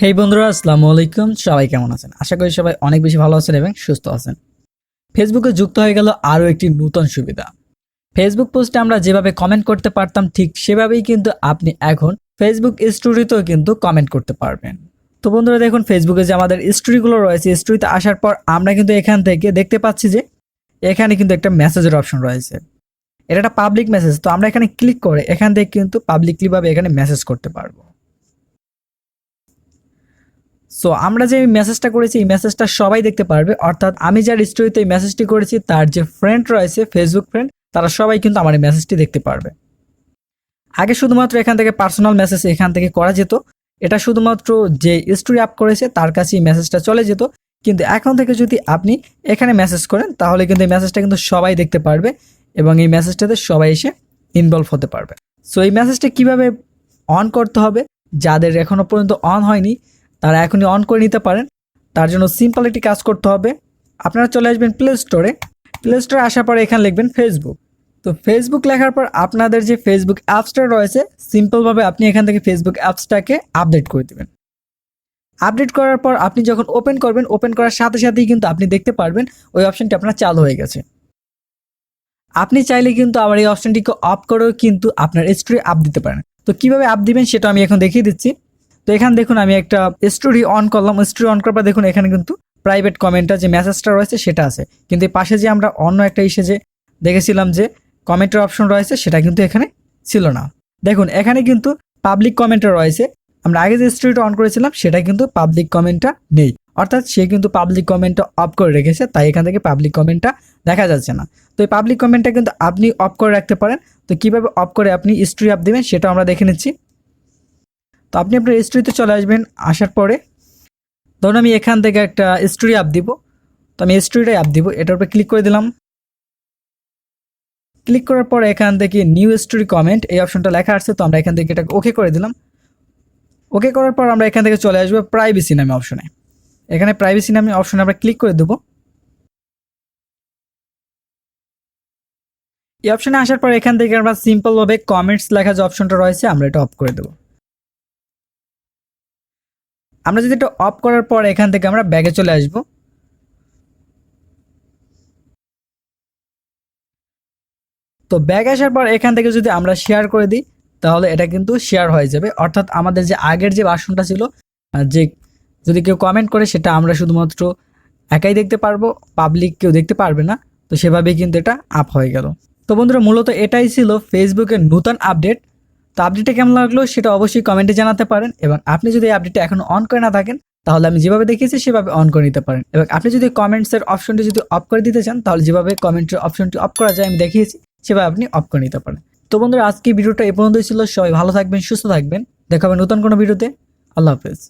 হেই বন্ধুরা, আসসালামু আলাইকুম। সবাই কেমন আছেন? আশা করি সবাই অনেক বেশি ভালো আছেন এবং সুস্থ আছেন। ফেসবুকে যুক্ত হয়ে গেল আরও একটি নতুন সুবিধা। ফেসবুক পোস্টে আমরা যেভাবে কমেন্ট করতে পারতাম ঠিক সেভাবেই কিন্তু আপনি এখন ফেসবুক স্টোরিতেও কিন্তু কমেন্ট করতে পারবেন। তো বন্ধুরা দেখুন, ফেসবুকে যে আমাদের স্টোরিগুলো রয়েছে, স্টোরিতে আসার পর আমরা কিন্তু এখান থেকে দেখতে পাচ্ছি যে এখানে কিন্তু একটা মেসেজের অপশন রয়েছে। এটা একটা পাবলিক মেসেজ। তো আমরা এখানে ক্লিক করে এখান থেকে কিন্তু পাবলিকলি ভাবে এখানে মেসেজ করতে পারবো। সো আমরা যে মেসেজটা করেছি এই মেসেজটা সবাই দেখতে পারবে, অর্থাৎ আমি যার স্টোরিতে এই মেসেজটি করেছি তার যে ফ্রেন্ড রয়েছে, ফেসবুক ফ্রেন্ড, তারা সবাই কিন্তু আমার এই মেসেজটি দেখতে পারবে। আগে শুধুমাত্র এখান থেকে পার্সোনাল মেসেজ এখান থেকে করা যেত, এটা শুধুমাত্র যে স্টোরি আপ করেছে তার কাছে এই মেসেজটা চলে যেত। কিন্তু এখন থেকে যদি আপনি এখানে মেসেজ করেন তাহলে কিন্তু এই মেসেজটা কিন্তু সবাই দেখতে পারবে এবং এই মেসেজটাতে সবাই এসে ইনভলভ হতে পারবে। সো এই মেসেজটা কিভাবে অন করতে হবে, যাদের এখনো পর্যন্ত অন হয়নি তারা এখনই অন করে নিতে পারেন। তার জন্য সিম্পল একটি কাজ করতে হবে। আপনারা চলে আসবেন প্লে স্টোরে। প্লে স্টোরে আসার পরে এখানে লিখবেন ফেসবুক। তো ফেসবুক লেখার পর আপনাদের যে ফেসবুক অ্যাপসটা রয়েছে, সিম্পলভাবে আপনি এখান থেকে ফেসবুক অ্যাপসটাকে আপডেট করে দেবেন। আপডেট করার পর আপনি যখন ওপেন করবেন, ওপেন করার সাথে সাথেই কিন্তু আপনি দেখতে পারবেন ওই অপশনটি আপনার চালু হয়ে গেছে। আপনি চাইলে কিন্তু আবার এই অপশনটিকে অফ করেও কিন্তু আপনার স্টোরি আপ দিতে পারেন। তো কিভাবে আপ দিবেন সেটা আমি এখন দেখিয়ে দিচ্ছি। তো এখানে দেখুন আমি একটা স্টোরি অন করলাম। স্টোরি অন করার পর দেখুন এখানে কিন্তু প্রাইভেট কমেন্টটা যে মেসেজটা রয়েছে সেটা আছে, কিন্তু এই পাশে যে আমরা অন্য একটা ইসে যে দেখেছিলাম যে কমেন্টের অপশন রয়েছে সেটা কিন্তু এখানে ছিল না। দেখুন এখানে কিন্তু পাবলিক কমেন্টটা রয়েছে। আমরা আগে যে স্টোরিটা অন করেছিলাম সেটা কিন্তু পাবলিক কমেন্টটা নেই, অর্থাৎ সে কিন্তু পাবলিক কমেন্টটা অফ করে রেখেছে, তাই এখান থেকে পাবলিক কমেন্টটা দেখা যাচ্ছে না। তো এই পাবলিক কমেন্টটা কিন্তু আপনি অফ করে রাখতে পারেন। তো কিভাবে অফ করে আপনি স্টোরি আপ দিবেন সেটা আমরা দেখে নিচ্ছি। তো আপনি আপনার স্টোরিতে চলে আসবেন। আসার পরে ধরুন আমি এখান থেকে একটা স্টোরি আপ দিব। তো আমি স্টোরিটাই আপ দিব, এটার উপরে ক্লিক করে দিলাম। ক্লিক করার পর এখান থেকে নিউ স্টোরি কমেন্ট এই অপশনটা লেখা আছে, তো আমরা এখান থেকে এটা ওকে করে দিলাম। ওকে করার পর আমরা এখান থেকে চলে আসবো প্রাইভেসি নামে অপশনে। এখানে প্রাইভেসি নামে অপশনে আমরা ক্লিক করে দেবো। এই অপশনে আসার পর এখান থেকে আমরা সিম্পলভাবে কমেন্টস লেখা যে অপশনটা রয়েছে আমরা এটা অফ করে দেবো। আমরা যদি এটা অফ করার পর এখান থেকে আমরা ব্যাগে চলে আসব। তো ব্যাগ আসার পর এখান থেকে যদি আমরা শেয়ার করে দিই তাহলে এটা কিন্তু শেয়ার হয়ে যাবে, অর্থাৎ আমাদের যে আগের যে ভার্সনটা ছিল, যে যদি কেউ কমেন্ট করে সেটা আমরা শুধুমাত্র একাই দেখতে পারবো, পাবলিক কেউ দেখতে পারবে না। তো সেভাবেই কিন্তু এটা আপ হয়ে গেল। তো বন্ধুরা মূলত এটাই ছিল ফেসবুকের নতুন আপডেট। তো আপডেটটা কেমন লাগলো সেটা অবশ্যই কমেন্টে জানাতে পারেন, এবং আপনি যদি এই আপডেটটা এখনো অন করে না থাকেন তাহলে আমি যেভাবে দেখিয়েছি সেভাবে অন করে নিতে পারেন। এবং আপনি যদি কমেন্টসের অপশনটি যদি অফ করে দিতে চান তাহলে যেভাবে কমেন্টের অপশনটি অফ করা যায় আমি দেখিয়েছি সেভাবে আপনি অফ করে নিতে পারেন। তো বন্ধুরা আজকে ভিডিওটা এই পর্যন্তই ছিল। সবাই ভালো থাকবেন, সুস্থ থাকবেন। দেখা হবে নতুন কোনো ভিডিওতে। আল্লাহ হাফেজ।